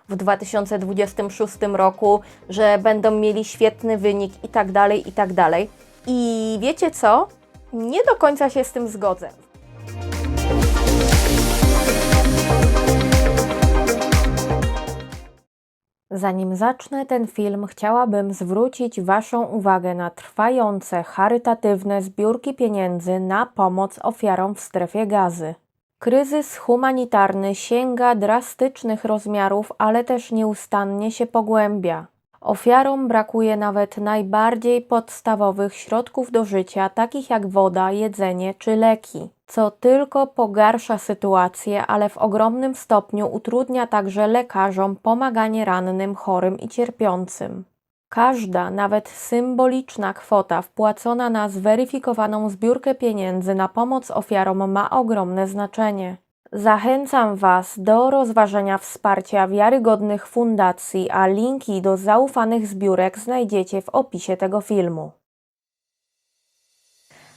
w 2026 roku, że będą mieli świetny wynik i tak dalej, i tak dalej. I wiecie co? Nie do końca się z tym zgodzę. Zanim zacznę ten film, chciałabym zwrócić Waszą uwagę na trwające charytatywne zbiórki pieniędzy na pomoc ofiarom w strefie Gazy. Kryzys humanitarny sięga drastycznych rozmiarów, ale też nieustannie się pogłębia. Ofiarom brakuje nawet najbardziej podstawowych środków do życia, takich jak woda, jedzenie czy leki, co tylko pogarsza sytuację, ale w ogromnym stopniu utrudnia także lekarzom pomaganie rannym, chorym i cierpiącym. Każda, nawet symboliczna kwota wpłacona na zweryfikowaną zbiórkę pieniędzy na pomoc ofiarom ma ogromne znaczenie. Zachęcam Was do rozważenia wsparcia wiarygodnych fundacji, a linki do zaufanych zbiórek znajdziecie w opisie tego filmu.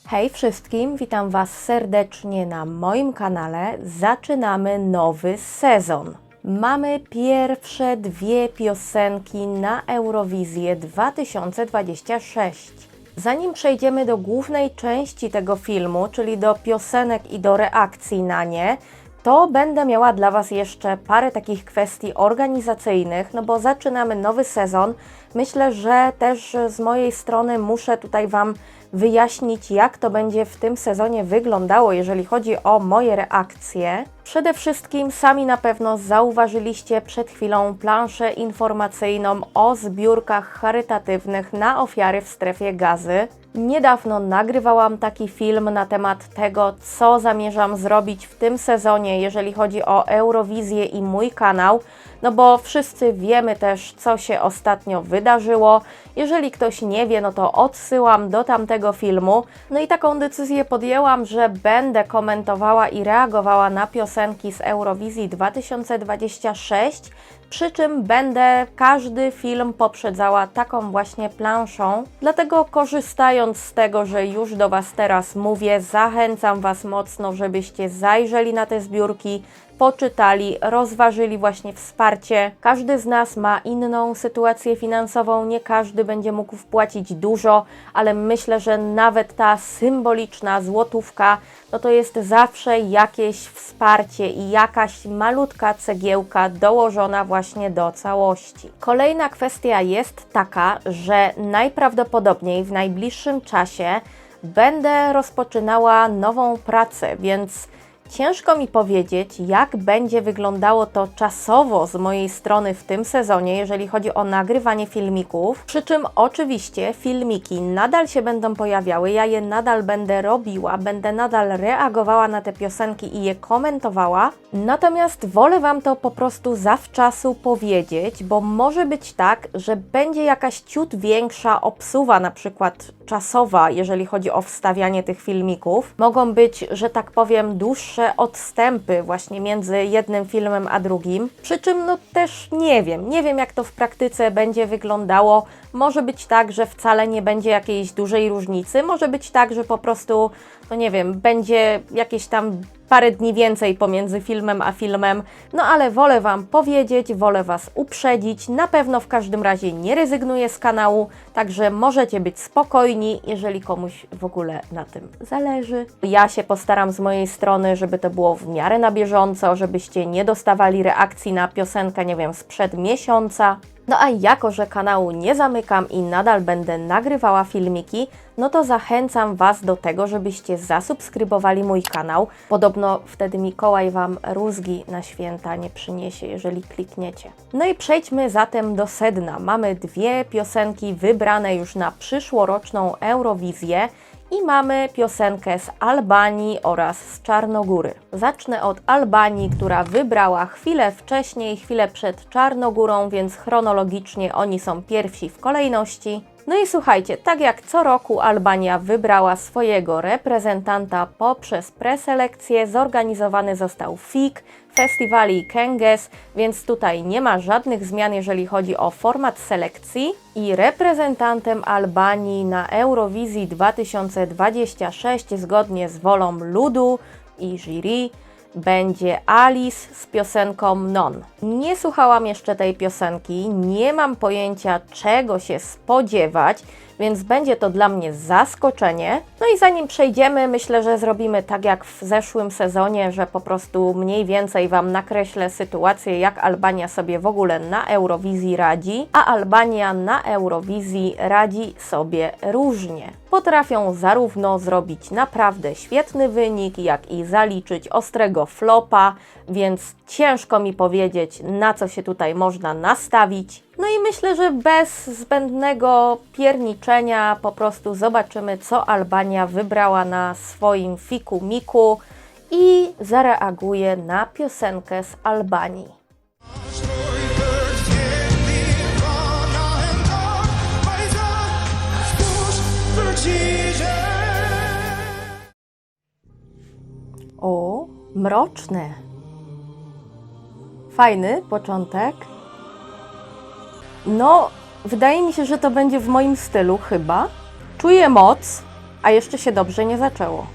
Hej wszystkim, witam Was serdecznie na moim kanale. Zaczynamy nowy sezon. Mamy pierwsze dwie piosenki na Eurowizję 2026. Zanim przejdziemy do głównej części tego filmu, czyli do piosenek i do reakcji na nie, to będę miała dla Was jeszcze parę takich kwestii organizacyjnych, no bo zaczynamy nowy sezon. Myślę, że też z mojej strony muszę tutaj Wam wyjaśnić, jak to będzie w tym sezonie wyglądało, jeżeli chodzi o moje reakcje. Przede wszystkim sami na pewno zauważyliście przed chwilą planszę informacyjną o zbiórkach charytatywnych na ofiary w strefie Gazy. Niedawno nagrywałam taki film na temat tego, co zamierzam zrobić w tym sezonie, jeżeli chodzi o Eurowizję i mój kanał, no bo wszyscy wiemy też, co się ostatnio wydarzyło. Jeżeli ktoś nie wie, no to odsyłam do tamtego filmu. No i taką decyzję podjęłam, że będę komentowała i reagowała na piosenki z Eurowizji 2026, przy czym będę każdy film poprzedzała taką właśnie planszą. Dlatego korzystając z tego, że już do Was teraz mówię, zachęcam Was mocno, żebyście zajrzeli na te zbiórki, poczytali, rozważyli właśnie wsparcie. Każdy z nas ma inną sytuację finansową, nie każdy będzie mógł wpłacić dużo, ale myślę, że nawet ta symboliczna złotówka, no to jest zawsze jakieś wsparcie i jakaś malutka cegiełka dołożona właśnie do całości. Kolejna kwestia jest taka, że najprawdopodobniej w najbliższym czasie będę rozpoczynała nową pracę, więc ciężko mi powiedzieć, jak będzie wyglądało to czasowo z mojej strony w tym sezonie, jeżeli chodzi o nagrywanie filmików. Przy czym oczywiście filmiki nadal się będą pojawiały, ja je nadal będę robiła, będę nadal reagowała na te piosenki i je komentowała. Natomiast wolę Wam to po prostu zawczasu powiedzieć, bo może być tak, że będzie jakaś ciut większa obsuwa, na przykład czasowa, jeżeli chodzi o wstawianie tych filmików. Mogą być, że tak powiem, dłuższe odstępy właśnie między jednym filmem a drugim. Przy czym no też nie wiem jak to w praktyce będzie wyglądało. Może być tak, że wcale nie będzie jakiejś dużej różnicy. Może być tak, że po prostu, no nie wiem, będzie jakieś tam parę dni więcej pomiędzy filmem a filmem, no ale wolę Wam powiedzieć, wolę Was uprzedzić, na pewno w każdym razie nie rezygnuję z kanału, także możecie być spokojni, jeżeli komuś w ogóle na tym zależy. Ja się postaram z mojej strony, żeby to było w miarę na bieżąco, żebyście nie dostawali reakcji na piosenkę, nie wiem, sprzed miesiąca. No a jako, że kanału nie zamykam i nadal będę nagrywała filmiki, no to zachęcam Was do tego, żebyście zasubskrybowali mój kanał. Podobno wtedy Mikołaj Wam rózgi na święta nie przyniesie, jeżeli klikniecie. No i przejdźmy zatem do sedna. Mamy dwie piosenki wybrane już na przyszłoroczną Eurowizję i mamy piosenkę z Albanii oraz z Czarnogóry. Zacznę od Albanii, która wybrała chwilę wcześniej, chwilę przed Czarnogórą, więc chronologicznie oni są pierwsi w kolejności. No i słuchajcie, tak jak co roku Albania wybrała swojego reprezentanta poprzez preselekcję, zorganizowany został FIK, Festiwali Kenges, więc tutaj nie ma żadnych zmian, jeżeli chodzi o format selekcji. I reprezentantem Albanii na Eurowizji 2026 zgodnie z wolą ludu i jury będzie Alice z piosenką Non. Nie słuchałam jeszcze tej piosenki, nie mam pojęcia, czego się spodziewać, więc będzie to dla mnie zaskoczenie. No i zanim przejdziemy, myślę, że zrobimy tak jak w zeszłym sezonie, że po prostu mniej więcej Wam nakreślę sytuację, jak Albania sobie w ogóle na Eurowizji radzi, a Albania na Eurowizji radzi sobie różnie. Potrafią zarówno zrobić naprawdę świetny wynik, jak i zaliczyć ostrego flopa, więc ciężko mi powiedzieć, na co się tutaj można nastawić. No i myślę, że bez zbędnego pierniczenia po prostu zobaczymy, co Albania wybrała na swoim fiku-miku i zareaguje na piosenkę z Albanii. O, mroczne. Fajny początek. No, wydaje mi się, że to będzie w moim stylu chyba. Czuję moc, a jeszcze się dobrze nie zaczęło.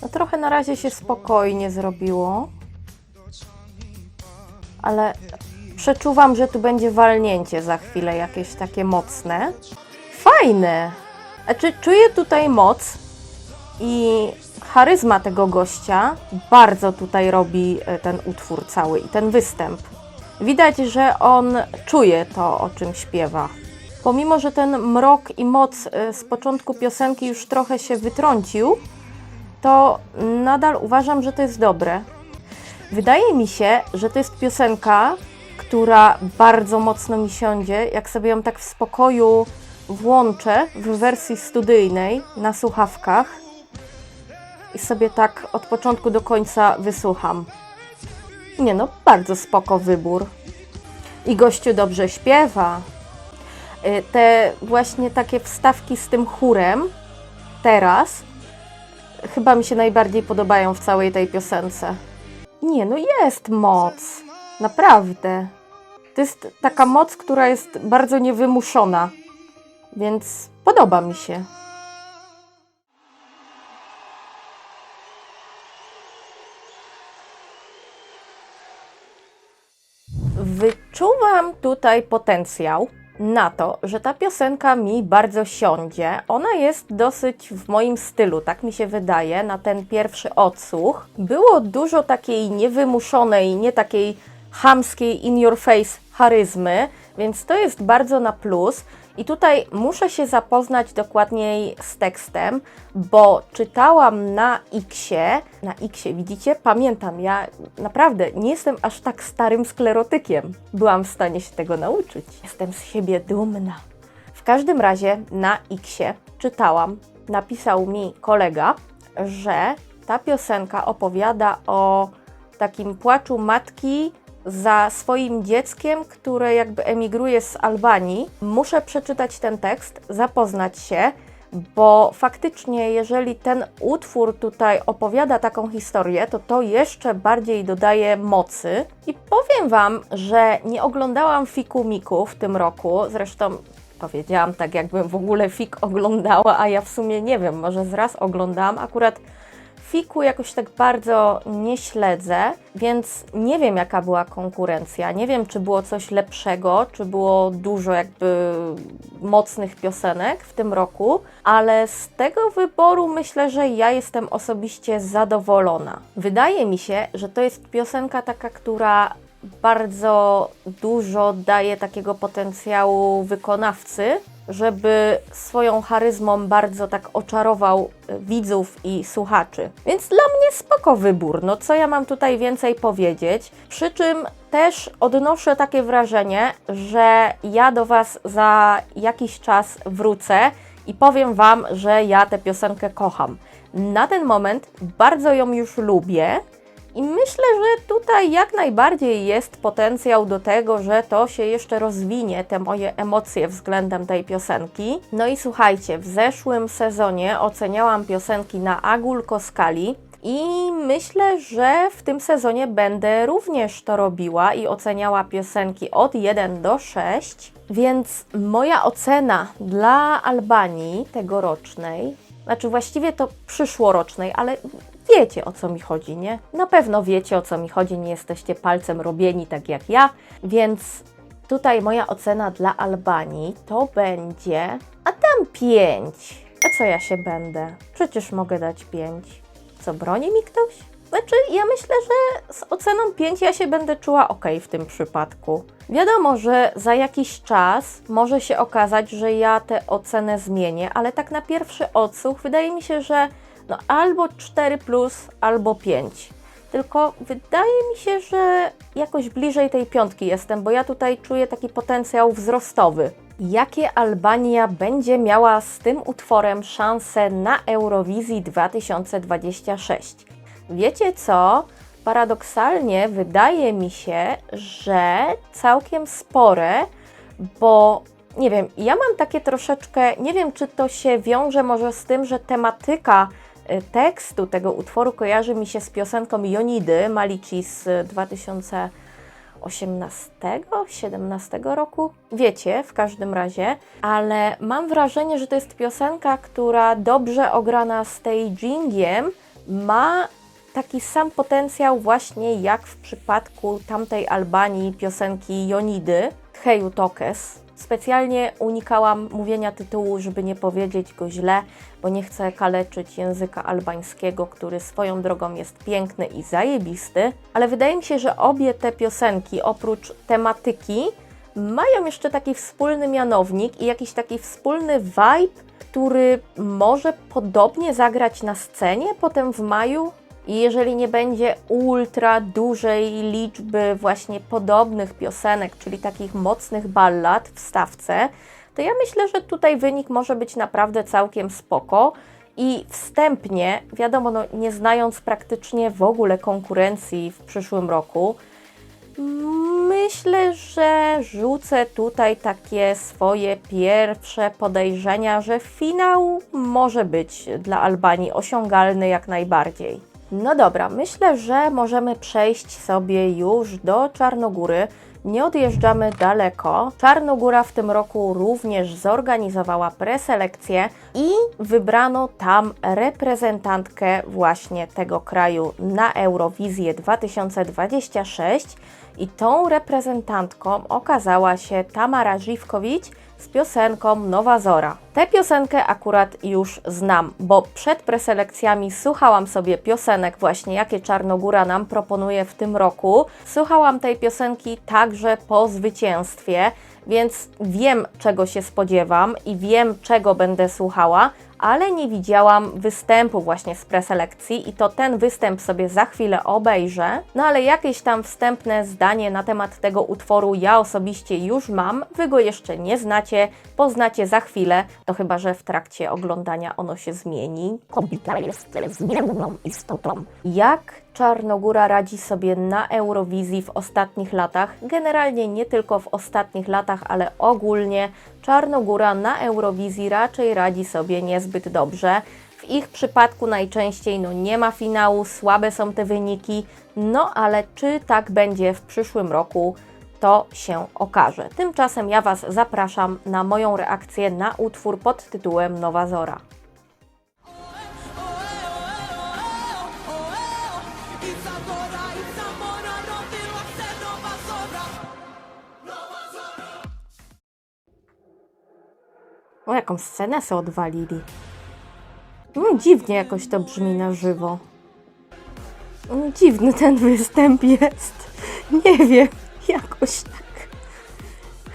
No trochę na razie się spokojnie zrobiło. Ale przeczuwam, że tu będzie walnięcie za chwilę jakieś takie mocne. Fajne! Znaczy, czuję tutaj moc i charyzma tego gościa bardzo tutaj robi ten utwór cały i ten występ. Widać, że on czuje to, o czym śpiewa. Pomimo, że ten mrok i moc z początku piosenki już trochę się wytrącił, to nadal uważam, że to jest dobre. Wydaje mi się, że to jest piosenka, która bardzo mocno mi siądzie, jak sobie ją tak w spokoju włączę w wersji studyjnej na słuchawkach i sobie tak od początku do końca wysłucham. Nie no, bardzo spoko wybór. I gościu dobrze śpiewa. Te właśnie takie wstawki z tym chórem teraz chyba mi się najbardziej podobają w całej tej piosence. Nie no, jest moc. Naprawdę. To jest taka moc, która jest bardzo niewymuszona. Więc podoba mi się. Wyczuwam tutaj potencjał na to, że ta piosenka mi bardzo siądzie. Ona jest dosyć w moim stylu, tak mi się wydaje, na ten pierwszy odsłuch. Było dużo takiej niewymuszonej, nie takiej chamskiej in your face charyzmy, więc to jest bardzo na plus. I tutaj muszę się zapoznać dokładniej z tekstem, bo czytałam na Xie, widzicie? Pamiętam, ja naprawdę nie jestem aż tak starym sklerotykiem. Byłam w stanie się tego nauczyć. Jestem z siebie dumna. W każdym razie na Xie czytałam, napisał mi kolega, że ta piosenka opowiada o takim płaczu matki za swoim dzieckiem, które jakby emigruje z Albanii. Muszę przeczytać ten tekst, zapoznać się, bo faktycznie jeżeli ten utwór tutaj opowiada taką historię, to to jeszcze bardziej dodaje mocy. I powiem Wam, że nie oglądałam Fiku Miku w tym roku, zresztą powiedziałam tak, jakbym w ogóle Fik oglądała, a ja w sumie nie wiem, może z raz oglądałam, akurat Fiku jakoś tak bardzo nie śledzę, więc nie wiem, jaka była konkurencja. Nie wiem, czy było coś lepszego, czy było dużo jakby mocnych piosenek w tym roku, ale z tego wyboru myślę, że ja jestem osobiście zadowolona. Wydaje mi się, że to jest piosenka taka, która bardzo dużo daje takiego potencjału wykonawcy, żeby swoją charyzmą bardzo tak oczarował widzów i słuchaczy. Więc dla mnie spoko wybór, no co ja mam tutaj więcej powiedzieć. Przy czym też odnoszę takie wrażenie, że ja do Was za jakiś czas wrócę i powiem Wam, że ja tę piosenkę kocham. Na ten moment bardzo ją już lubię. I myślę, że tutaj jak najbardziej jest potencjał do tego, że to się jeszcze rozwinie, te moje emocje względem tej piosenki. No i słuchajcie, w zeszłym sezonie oceniałam piosenki na Agulko skali i myślę, że w tym sezonie będę również to robiła i oceniała piosenki od 1 do 6. Więc moja ocena dla Albanii tegorocznej, znaczy właściwie to przyszłorocznej, ale wiecie, o co mi chodzi, nie? Na pewno wiecie, o co mi chodzi, nie jesteście palcem robieni tak jak ja, więc tutaj moja ocena dla Albanii to będzie, a dam 5. A co ja się będę? Przecież mogę dać 5. Co, broni mi ktoś? Znaczy, ja myślę, że z oceną 5 ja się będę czuła ok w tym przypadku. Wiadomo, że za jakiś czas może się okazać, że ja tę ocenę zmienię, ale tak na pierwszy odsłuch wydaje mi się, że no albo 4+, albo 5. Tylko wydaje mi się, że jakoś bliżej tej 5 jestem, bo ja tutaj czuję taki potencjał wzrostowy. Jakie Albania będzie miała z tym utworem szansę na Eurowizji 2026? Wiecie co? Paradoksalnie wydaje mi się, że całkiem spore, bo nie wiem, ja mam takie troszeczkę, nie wiem czy to się wiąże może z tym, że tematyka tekstu tego utworu kojarzy mi się z piosenką Jonidy Malici z 2018-17 roku. Wiecie, w każdym razie, ale mam wrażenie, że to jest piosenka, która dobrze ograna stagingiem ma taki sam potencjał właśnie jak w przypadku tamtej Albanii piosenki Jonidy, Heju Tokes. Specjalnie unikałam mówienia tytułu, żeby nie powiedzieć go źle, bo nie chcę kaleczyć języka albańskiego, który swoją drogą jest piękny i zajebisty, ale wydaje mi się, że obie te piosenki oprócz tematyki mają jeszcze taki wspólny mianownik i jakiś taki wspólny vibe, który może podobnie zagrać na scenie potem w maju. I jeżeli nie będzie ultra dużej liczby właśnie podobnych piosenek, czyli takich mocnych ballad w stawce, to ja myślę, że tutaj wynik może być naprawdę całkiem spoko. I wstępnie, wiadomo, no, nie znając praktycznie w ogóle konkurencji w przyszłym roku, myślę, że rzucę tutaj takie swoje pierwsze podejrzenia, że finał może być dla Albanii osiągalny jak najbardziej. No dobra, myślę, że możemy przejść sobie już do Czarnogóry. Nie odjeżdżamy daleko. Czarnogóra w tym roku również zorganizowała preselekcję i wybrano tam reprezentantkę właśnie tego kraju na Eurowizję 2026 i tą reprezentantką okazała się Tamara Żywkowicz z piosenką Nowa Zora. Tę piosenkę akurat już znam, bo przed preselekcjami słuchałam sobie piosenek właśnie, jakie Czarnogóra nam proponuje w tym roku. Słuchałam tej piosenki także po zwycięstwie, więc wiem, czego się spodziewam i wiem, czego będę słuchała, ale nie widziałam występu właśnie z preselekcji i to ten występ sobie za chwilę obejrzę. No ale jakieś tam wstępne zdanie na temat tego utworu ja osobiście już mam, Wy go jeszcze nie znacie, poznacie za chwilę, to chyba, że w trakcie oglądania ono się zmieni. Kobieta jest zmienną istotą. Jak Czarnogóra radzi sobie na Eurowizji w ostatnich latach? Generalnie nie tylko w ostatnich latach, ale ogólnie Czarnogóra na Eurowizji raczej radzi sobie niezbyt dobrze. W ich przypadku najczęściej nie ma finału, słabe są te wyniki, no ale czy tak będzie w przyszłym roku, to się okaże. Tymczasem ja Was zapraszam na moją reakcję na utwór pod tytułem Nowa Zora. O, jaką scenę se odwalili. Dziwnie jakoś to brzmi na żywo. Dziwny ten występ jest. Nie wiem, jakoś tak.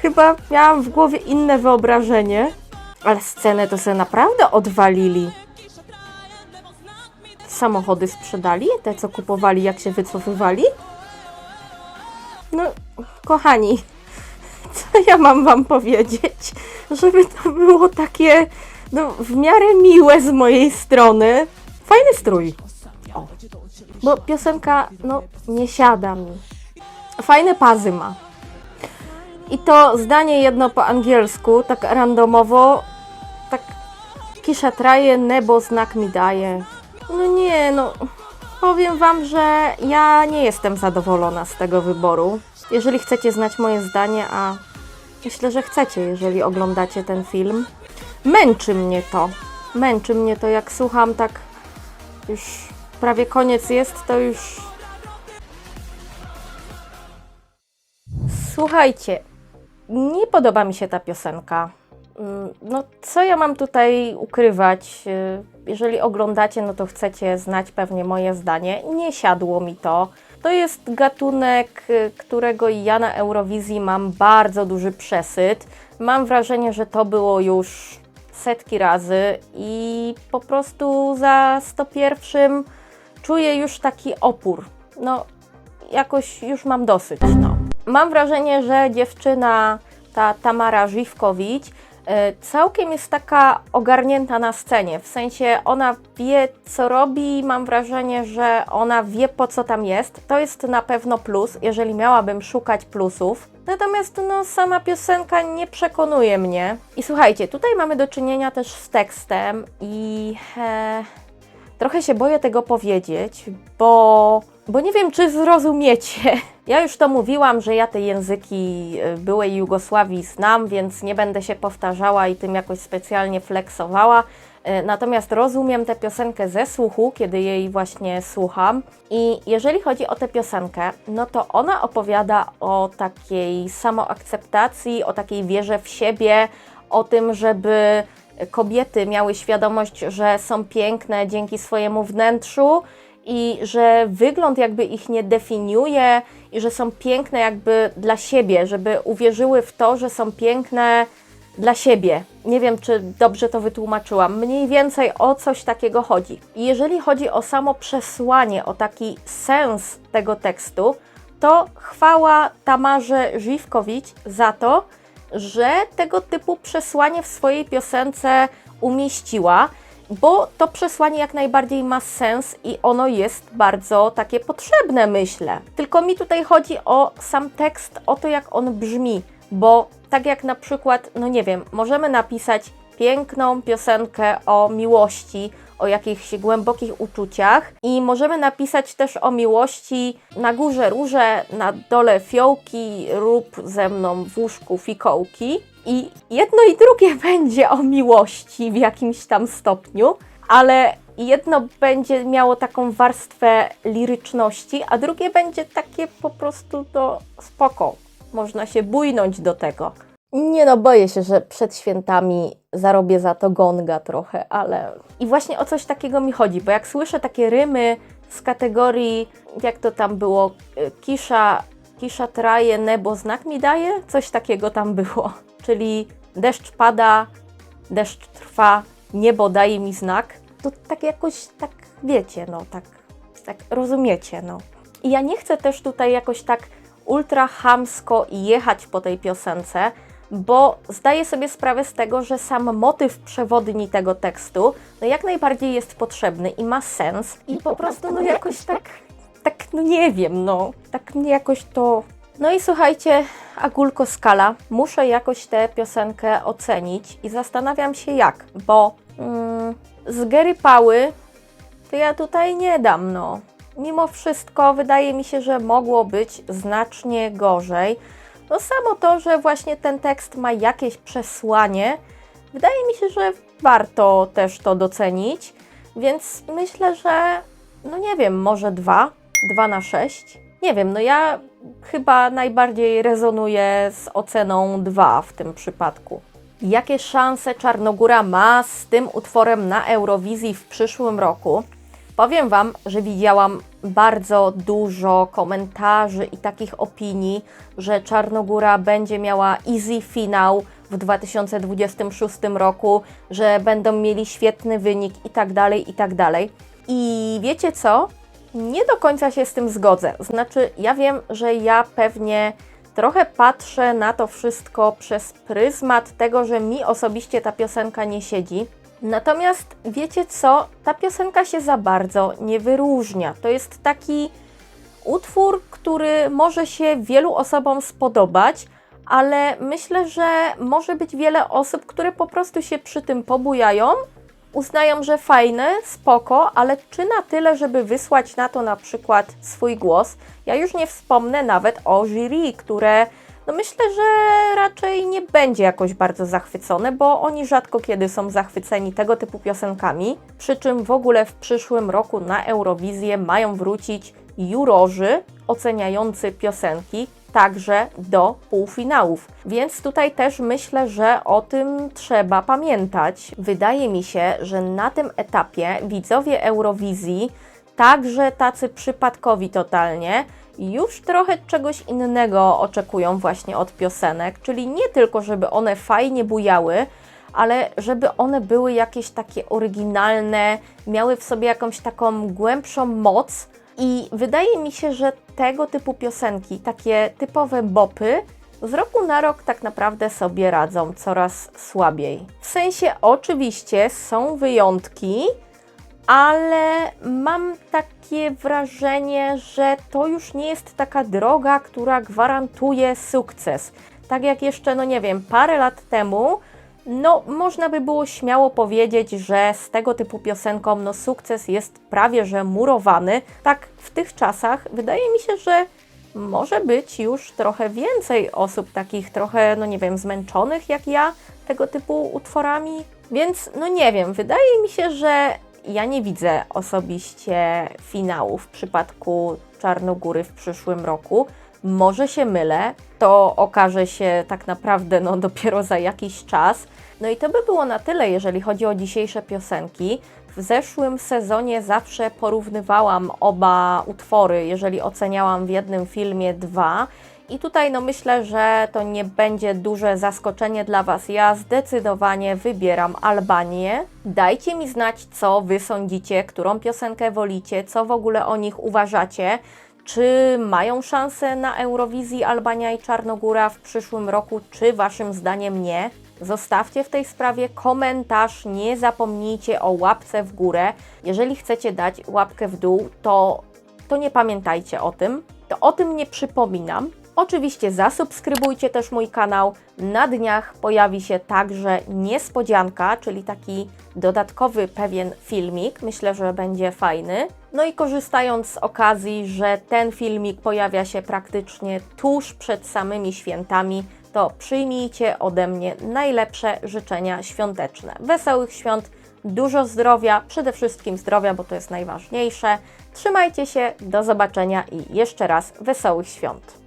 Chyba miałam w głowie inne wyobrażenie, ale scenę to se naprawdę odwalili. Samochody sprzedali? Te, co kupowali, jak się wycofywali? No, kochani, co ja mam Wam powiedzieć? Żeby to było takie, w miarę miłe z mojej strony. Fajny strój. O. Bo piosenka, nie siada mi. Fajne pazy ma. I to zdanie jedno po angielsku, tak randomowo, tak kisza traje, nebo znak mi daje. Powiem Wam, że ja nie jestem zadowolona z tego wyboru. Jeżeli chcecie znać moje zdanie, a myślę, że chcecie, jeżeli oglądacie ten film, męczy mnie to. Męczy mnie to, jak słucham tak już prawie koniec jest, to już... Słuchajcie, nie podoba mi się ta piosenka. No, co ja mam tutaj ukrywać? Jeżeli oglądacie, no to chcecie znać pewnie moje zdanie. Nie siadło mi to. To jest gatunek, którego ja na Eurowizji mam bardzo duży przesyt. Mam wrażenie, że to było już setki razy i po prostu za 101 czuję już taki opór. No, jakoś już mam dosyć, no. Mam wrażenie, że dziewczyna, ta Tamara Żywkowicz, całkiem jest taka ogarnięta na scenie, w sensie ona wie, co robi, mam wrażenie, że ona wie, po co tam jest. To jest na pewno plus, jeżeli miałabym szukać plusów. Natomiast no, sama piosenka nie przekonuje mnie. I słuchajcie, tutaj mamy do czynienia też z tekstem i trochę się boję tego powiedzieć, bo nie wiem, czy zrozumiecie. Ja już to mówiłam, że ja te języki byłej Jugosławii znam, więc nie będę się powtarzała i tym jakoś specjalnie flexowała. Natomiast rozumiem tę piosenkę ze słuchu, kiedy jej właśnie słucham. I jeżeli chodzi o tę piosenkę, no to ona opowiada o takiej samoakceptacji, o takiej wierze w siebie, o tym, żeby kobiety miały świadomość, że są piękne dzięki swojemu wnętrzu i że wygląd jakby ich nie definiuje i że są piękne jakby dla siebie, żeby uwierzyły w to, że są piękne dla siebie. Nie wiem, czy dobrze to wytłumaczyłam. Mniej więcej o coś takiego chodzi. I jeżeli chodzi o samo przesłanie, o taki sens tego tekstu, to chwała Tamarze Żywkowicz za to, że tego typu przesłanie w swojej piosence umieściła, bo to przesłanie jak najbardziej ma sens i ono jest bardzo takie potrzebne, myślę. Tylko mi tutaj chodzi o sam tekst, o to, jak on brzmi, bo tak jak na przykład, no nie wiem, możemy napisać piękną piosenkę o miłości, o jakichś głębokich uczuciach i możemy napisać też o miłości: na górze róże, na dole fiołki, rób ze mną w łóżku fikołki. I jedno i drugie będzie o miłości w jakimś tam stopniu, ale jedno będzie miało taką warstwę liryczności, a drugie będzie takie po prostu spoko. Można się bujnąć do tego. Nie no, boję się, że przed świętami zarobię za to gonga trochę, ale... I właśnie o coś takiego mi chodzi, bo jak słyszę takie rymy z kategorii, jak to tam było, kisza traje, nebo znak mi daje? Coś takiego tam było. Czyli deszcz pada, deszcz trwa, niebo daje mi znak. To tak jakoś, tak wiecie, no, tak rozumiecie, no. I ja nie chcę też tutaj jakoś tak ultra chamsko jechać po tej piosence, bo zdaję sobie sprawę z tego, że sam motyw przewodni tego tekstu no jak najbardziej jest potrzebny i ma sens i po prostu no jakoś tak no nie wiem, no tak mnie jakoś to... No i słuchajcie, Agulko Skala, muszę jakoś tę piosenkę ocenić i zastanawiam się jak, bo z Gary Pały to ja tutaj nie dam, no. Mimo wszystko wydaje mi się, że mogło być znacznie gorzej. No samo to, że właśnie ten tekst ma jakieś przesłanie, wydaje mi się, że warto też to docenić, więc myślę, że no nie wiem, może 2 na 6. Nie wiem, no ja chyba najbardziej rezonuję z oceną 2 w tym przypadku. Jakie szanse Czarnogóra ma z tym utworem na Eurowizji w przyszłym roku? Powiem Wam, że widziałam bardzo dużo komentarzy i takich opinii, że Czarnogóra będzie miała easy finał w 2026 roku, że będą mieli świetny wynik i tak dalej, i tak dalej. I wiecie co? Nie do końca się z tym zgodzę. Znaczy, ja wiem, że ja pewnie trochę patrzę na to wszystko przez pryzmat tego, że mi osobiście ta piosenka nie siedzi. Natomiast wiecie co? Ta piosenka się za bardzo nie wyróżnia. To jest taki utwór, który może się wielu osobom spodobać, ale myślę, że może być wiele osób, które po prostu się przy tym pobujają, uznają, że fajne, spoko, ale czy na tyle, żeby wysłać na to na przykład swój głos? Ja już nie wspomnę nawet o jury, które no myślę, że raczej nie będzie jakoś bardzo zachwycony, bo oni rzadko kiedy są zachwyceni tego typu piosenkami. Przy czym w ogóle w przyszłym roku na Eurowizję mają wrócić jurorzy oceniający piosenki także do półfinałów. Więc tutaj też myślę, że o tym trzeba pamiętać. Wydaje mi się, że na tym etapie widzowie Eurowizji, także tacy przypadkowi totalnie, już trochę czegoś innego oczekują właśnie od piosenek, czyli nie tylko, żeby one fajnie bujały, ale żeby one były jakieś takie oryginalne, miały w sobie jakąś taką głębszą moc i wydaje mi się, że tego typu piosenki, takie typowe bopy, z roku na rok tak naprawdę sobie radzą coraz słabiej. W sensie oczywiście są wyjątki, ale mam takie wrażenie, że to już nie jest taka droga, która gwarantuje sukces. Tak jak jeszcze, no nie wiem, parę lat temu, no można by było śmiało powiedzieć, że z tego typu piosenką, no sukces jest prawie że murowany. Tak w tych czasach wydaje mi się, że może być już trochę więcej osób takich trochę, no nie wiem, zmęczonych jak ja tego typu utworami. Więc, no nie wiem, wydaje mi się, że ja nie widzę osobiście finału w przypadku Czarnogóry w przyszłym roku. Może się mylę, to okaże się tak naprawdę no dopiero za jakiś czas. No i to by było na tyle, jeżeli chodzi o dzisiejsze piosenki. W zeszłym sezonie zawsze porównywałam oba utwory, jeżeli oceniałam w jednym filmie dwa. I tutaj no myślę, że to nie będzie duże zaskoczenie dla Was. Ja zdecydowanie wybieram Albanię. Dajcie mi znać, co Wy sądzicie, którą piosenkę wolicie, co w ogóle o nich uważacie. Czy mają szansę na Eurowizji Albania i Czarnogóra w przyszłym roku, czy Waszym zdaniem nie? Zostawcie w tej sprawie komentarz, nie zapomnijcie o łapce w górę. Jeżeli chcecie dać łapkę w dół, to nie pamiętajcie o tym, to o tym nie przypominam. Oczywiście zasubskrybujcie też mój kanał. Na dniach pojawi się także niespodzianka, czyli taki dodatkowy pewien filmik. Myślę, że będzie fajny. No i korzystając z okazji, że ten filmik pojawia się praktycznie tuż przed samymi świętami, to przyjmijcie ode mnie najlepsze życzenia świąteczne. Wesołych świąt, dużo zdrowia, przede wszystkim zdrowia, bo to jest najważniejsze. Trzymajcie się, do zobaczenia i jeszcze raz wesołych świąt.